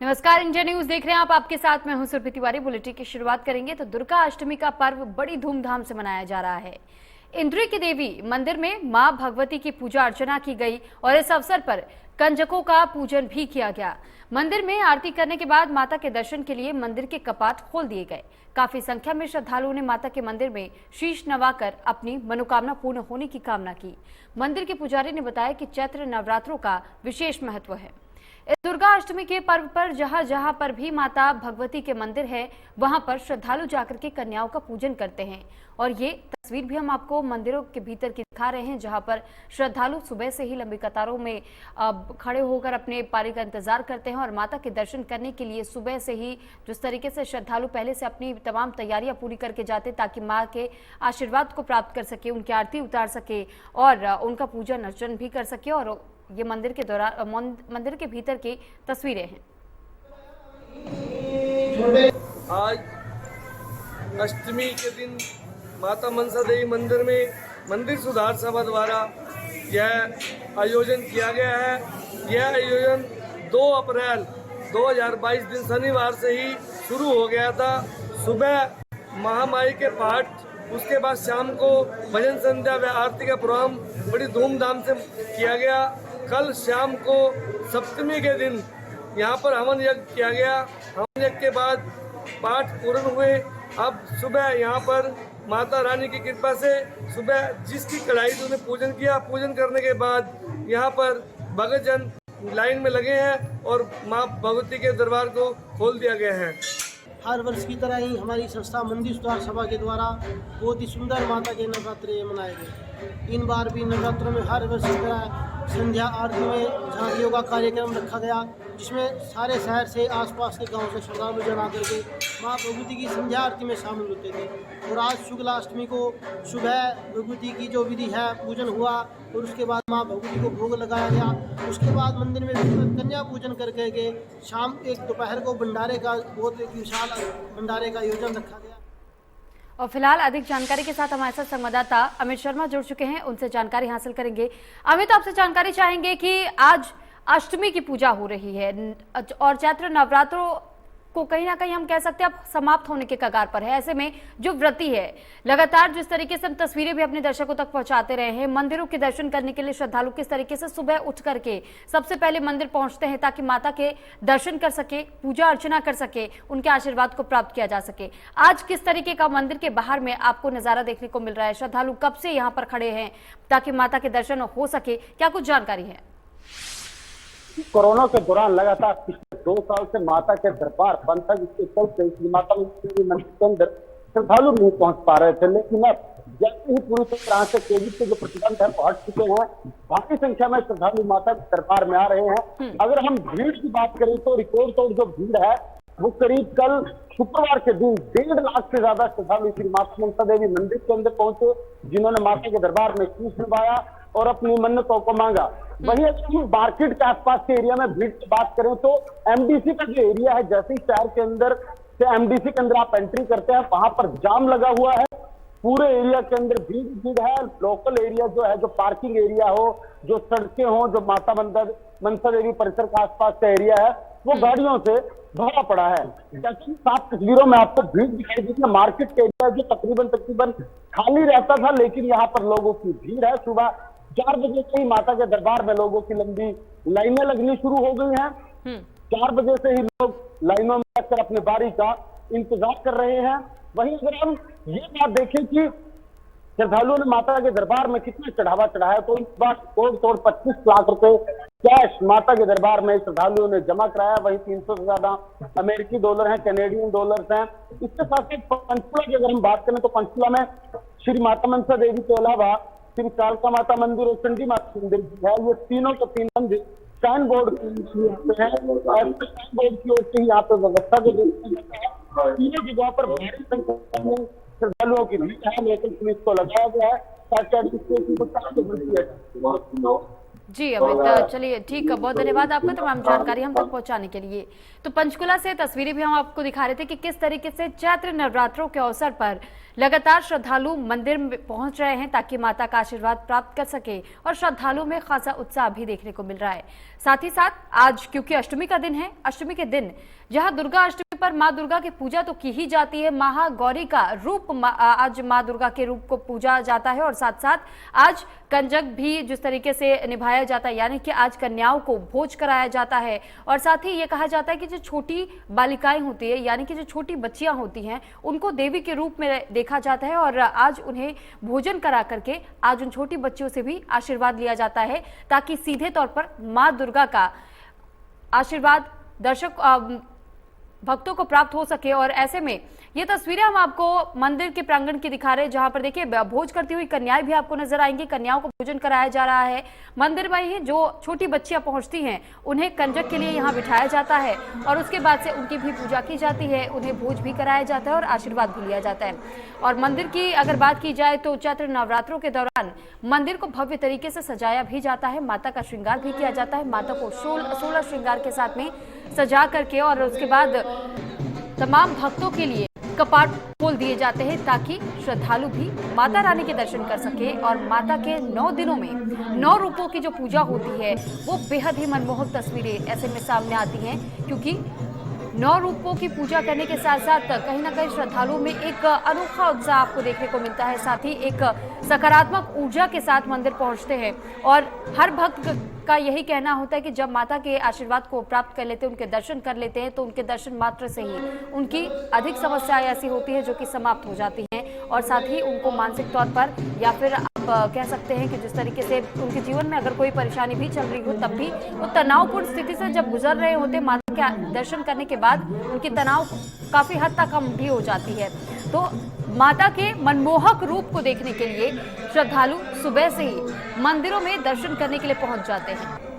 नमस्कार, India news देख रहे हैं आप। आपके साथ मैं हूं सुरभि तिवारी। बुलेटिन की शुरुआत करेंगे तो दुर्गा अष्टमी का पर्व बड़ी धूमधाम से मनाया जा रहा है। इंद्री की देवी मंदिर में मां भगवती की पूजा अर्चना की गई और इस अवसर पर कंजकों का पूजन भी किया गया। मंदिर में आरती करने के बाद माता के दर्शन के लिए मंदिर के कपाट खोल दिए गए। काफी संख्या में श्रद्धालुओं ने माता के मंदिर में शीश नवाकर अपनी मनोकामना पूर्ण होने की कामना की। मंदिर के पुजारी ने बताया कि चैत्र नवरात्रों का विशेष महत्व है। इस दुर्गा अष्टमी के पर्व पर जहां जहां पर भी माता भगवती के मंदिर है, वहां पर श्रद्धालु जाकर के कन्याओं का पूजन करते हैं। और ये तस्वीर भी हम आपको मंदिरों के भीतर की दिखा रहे हैं, जहां पर श्रद्धालु सुबह से ही लंबी कतारों में खड़े होकर अपने पारी का इंतजार करते हैं और माता के दर्शन करने के लिए सुबह से ही जिस तरीके से श्रद्धालु पहले से अपनी तमाम तैयारियां पूरी करके जाते ताकि माँ के आशीर्वाद को प्राप्त कर सके, उनकी आरती उतार सके और उनका पूजन अर्चन भी कर सके। और ये मंदिर के दौरान मंदिर के भीतर की तस्वीरें हैं। आज अष्टमी के दिन माता मनसा देवी मंदिर में मंदिर सुधार सभा द्वारा यह आयोजन किया गया है। यह आयोजन 2 अप्रैल 2022 दिन शनिवार से ही शुरू हो गया था। सुबह महामाई के पाठ, उसके बाद शाम को भजन संध्या व आरती का प्रोग्राम बड़ी धूमधाम से किया गया। कल शाम को सप्तमी के दिन यहाँ पर हवन यज्ञ किया गया। हवन यज्ञ के बाद पाठ पूर्ण हुए। अब सुबह यहाँ पर माता रानी की कृपा से सुबह जिसकी कढ़ाई थी उन्हें पूजन किया। पूजन करने के बाद यहाँ पर भक्तजन लाइन में लगे हैं और माँ भगवती के दरबार को खोल दिया गया है। हर वर्ष की तरह ही हमारी संस्था मंदिर सुधार सभा के द्वारा बहुत ही सुंदर माता के नवरात्रे मनाए गए। इन बार भी नवरात्रों में हर वर्ष की तरह संध्या आरती में झांकियों का कार्यक्रम रखा गया, जिसमें सारे शहर से आसपास के गांव से श्रद्धालु जन आकर के माँ भगवती की संध्या आरती में शामिल होते थे। और आज शुक्ला अष्टमी को सुबह भगवती की जो विधि है पूजन हुआ और उसके बाद माँ भगवती को भोग लगाया गया। उसके बाद मंदिर में कन्या पूजन करके गए। शाम एक दोपहर को भंडारे का बहुत एक विशाल भंडारे का आयोजन रखा गया। और फिलहाल अधिक जानकारी के साथ हमारे साथ संवाददाता अमित शर्मा जुड़ चुके हैं, उनसे जानकारी हासिल करेंगे। अमित, आपसे जानकारी चाहेंगे कि आज अष्टमी की पूजा हो रही है और चैत्र नवरात्रों को कहीं ना कहीं हम कह सकते हैं अब समाप्त होने के कगार पर है। ऐसे में जो व्रती है, लगातार जिस तरीके से हम तस्वीरें भी अपने दर्शकों तक पहुंचाते रहे हैं, मंदिरों के दर्शन करने के लिए श्रद्धालु किस तरीके से सुबह उठ करके सबसे पहले मंदिर पहुंचते हैं ताकि माता के दर्शन कर सके, पूजा अर्चना कर सके, उनके आशीर्वाद को प्राप्त किया जा सके। आज किस तरीके का मंदिर के बाहर में आपको नजारा देखने को मिल रहा है? श्रद्धालु कब से यहाँ पर खड़े हैं ताकि माता के दर्शन हो सके, क्या कुछ जानकारी है? कोरोना के दौरान लगातार पिछले 2 साल से माता के दरबार बंद था, जिसके चलते माता मंदिर के अंदर श्रद्धालु नहीं पहुंच पा रहे थे। लेकिन अब जैसे ही पूरी तरह से कोविड के जो प्रतिबंध है हट चुके हैं, भारी संख्या में श्रद्धालु माता के दरबार में आ रहे हैं। अगर हम भीड़ की बात करें तो रिकॉर्ड तोड़ जो भीड़ है वो करीब कल शुक्रवार के दिन 1.5 लाख से ज्यादा श्रद्धालु श्री माता मनसा देवी मंदिर के अंदर पहुंचे, जिन्होंने माता के दरबार में शीश नवाया और अपनी मन्नतों को मांगा। वहीं अगर मार्केट के आसपास के एरिया में भीड़ की बात करें तो एमडीसी का जो एरिया है, जैसे ही शहर के अंदर से एमडीसी के अंदर आप एंट्री करते हैं, वहां पर जाम लगा हुआ है। पूरे एरिया के अंदर भीड़ है। लोकल एरिया जो है, जो पार्किंग एरिया हो, जो सड़कें हो, जो माता मंदिर मनसा देवी परिसर के आसपास का एरिया है, वो गाड़ियों से भरा पड़ा है। जैसे साफ तस्वीरों में आपको भीड़ दिखाई दी। मार्केट के एरिया जो तकरीबन खाली रहता था, लेकिन यहाँ पर लोगों की भीड़ है। सुबह 4 बजे से ही माता के दरबार में लोगों की लंबी लाइनें लगनी शुरू हो गई हैं। 4 बजे से ही लोग लाइनों में लगकर अपने बारी का इंतजार कर रहे हैं। वहीं अगर हम ये बात देखें कि श्रद्धालुओं ने माता के दरबार में कितना चढ़ावा चढ़ाया, तो इस बार तोड़ 25 लाख रुपए कैश माता के दरबार में श्रद्धालुओं ने जमा कराया। वहीं 300 से ज्यादा अमेरिकी डॉलर हैं, कैनेडियन डॉलर्स हैं। इसके साथ साथ पंचकुला की अगर हम बात करें तो पंचकुला में श्री माता मनसा देवी के अलावा श्री कालका माता मंदिर और चंडी माता मंदिर है। ये तीनों के 3 मंदिर साइन बोर्ड है और साइन बोर्ड की ओर से यहाँ पे व्यवस्था को तीनों जगह पर भारी संख्या में श्रद्धालुओं की भीड़ है, लेकिन पुलिस को लगाया गया है ताकि जी अमित, चलिए ठीक, बहुत धन्यवाद आपका तमाम जानकारी हम तक पहुंचाने के लिए। तो पंचकुला से तस्वीरें भी हम आपको दिखा रहे थे कि किस तरीके से चैत्र नवरात्रों के अवसर पर लगातार श्रद्धालु मंदिर में पहुंच रहे हैं ताकि माता का आशीर्वाद प्राप्त कर सके, और श्रद्धालुओं में खासा उत्साह भी देखने को मिल रहा है। साथ ही साथ आज क्योंकि अष्टमी का दिन है, अष्टमी के दिन जहां दुर्गा अष्टमी पर माँ दुर्गा की पूजा तो की ही जाती है, महागौरी का रूप आज माँ दुर्गा के रूप को पूजा जाता है, और साथ साथ आज कंजक भी जिस तरीके से निभाया जाता है, यानी कि आज कन्याओं को भोज कराया जाता है। और साथ ही ये कहा जाता है कि जो छोटी बालिकाएं होती है, यानी कि जो छोटी बच्चियां होती हैं, उनको देवी के रूप में देखा जाता है, और आज उन्हें भोजन करा करके आज उन छोटी बच्चियों से भी आशीर्वाद लिया जाता है ताकि सीधे तौर पर माँ दुर्गा का आशीर्वाद दर्शक भक्तों को प्राप्त हो सके। और ऐसे में ये तस्वीरें हम आपको मंदिर के प्रांगण की दिखा रहे हैं, जहां पर देखिए भोज करती हुई कन्याएं भी आपको नजर आएंगी। कन्याओं को भोजन कराया जा रहा है मंदिर में ही। जो छोटी बच्चियां पहुंचती हैं उन्हें कंजक के लिए यहाँ बिठाया जाता है, और उसके बाद से उनकी भी पूजा की जाती है, उन्हें भोज भी कराया जाता है और आशीर्वाद भी लिया जाता है। और मंदिर की अगर बात की जाए तो चैत्र नवरात्रों के दौरान मंदिर को भव्य तरीके से सजाया भी जाता है, माता का श्रृंगार भी किया जाता है, माता को 16 श्रृंगार के साथ में सजा करके, और उसके बाद तमाम भक्तों के लिए कपाट खोल दिए जाते हैं ताकि श्रद्धालु भी माता रानी के दर्शन कर सके। और माता के 9 दिनों में 9 रूपों की जो पूजा होती है वो बेहद ही मनमोहक तस्वीरें ऐसे में सामने आती हैं, क्योंकि 9 रूपों की पूजा करने के साथ साथ कहीं ना कहीं श्रद्धालुओं में एक अनोखा उत्साह आपको देखने को मिलता है। साथ ही एक सकारात्मक ऊर्जा के साथ मंदिर पहुंचते हैं, और हर भक्त का यही कहना होता है कि जब माता के आशीर्वाद को प्राप्त कर लेते हैं, उनके दर्शन कर लेते हैं, तो उनके दर्शन मात्र से ही उनकी अधिक समस्याएं ऐसी होती है जो कि समाप्त हो जाती हैं, और साथ ही उनको मानसिक तौर पर या फिर आप कह सकते हैं कि जिस तरीके से उनके जीवन में अगर कोई परेशानी भी चल रही हो, तब भी वो तनावपूर्ण स्थिति से जब गुजर रहे होते, माता के दर्शन करने के बाद उनकी तनाव काफी हद तक कम भी हो जाती है। तो माता के मनमोहक रूप को देखने के लिए श्रद्धालु सुबह से ही मंदिरों में दर्शन करने के लिए पहुंच जाते हैं।